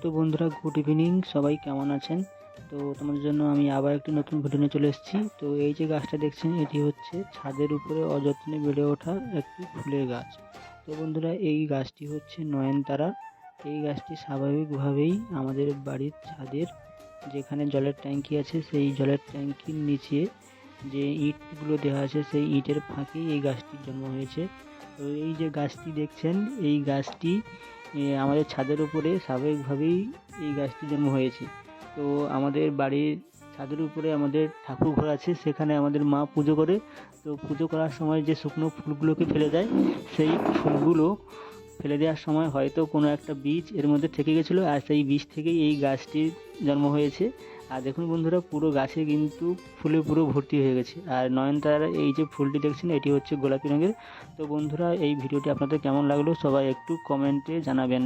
তো বন্ধুরা, good evening. সবাই কেমন আছেন? তো তোমাদের জন্য আমি আবার একটি নতুন ভিডিও নিয়ে চলে এসেছি। তো এই যে গাছটা দেখছেন, এটি হচ্ছে ছাদের উপরে অযত্নে বেড়ে ওঠা একটি ফুলের গাছ। তো বন্ধুরা, এই গাছটি হচ্ছে নয়নতারা। এই গাছটি স্বাভাবিকভাবেই আমাদের বাড়ির ছাদের যেখানে জলের ট্যাঙ্কি আছে, সেই জলের ট্যাঙ্কির নিচে যে ইটগুলো দেওয়া আছে, সেই ইটের ফাঁকেই এই গাছটির জন্ম হয়েছে। তো এই যে গাছটি দেখছেন, এই গাছটি আমাদের ছাদের উপরে স্বাভাবিকভাবেই এই গাছটি জন্ম হয়েছে। তো আমাদের বাড়ির ছাদের উপরে আমাদের ঠাকুর ঘর আছে, সেখানে আমাদের মা পুজো করে। তো পুজো করার সময় যে শুকনো ফুলগুলোকে ফেলে দেয়, সেই ফুলগুলো ফেলে দেওয়ার সময় হয়তো কোনো একটা বীজ এর মধ্যে থেকে গেছিলো, আর সেই বীজ থেকেই এই গাছটির জন্ম হয়েছে। আর দেখুন বন্ধুরা, পুরো গাছে কিন্তু ফুলে পুরো ভর্তি হয়ে গেছে। আর নয়নতারার এই যে ফুলটি দেখছেন, এটি হচ্ছে গোলাপি রঙের। তো বন্ধুরা, এই ভিডিওটি আপনাদের কেমন লাগলো সবাই একটু কমেন্টে জানাবেন।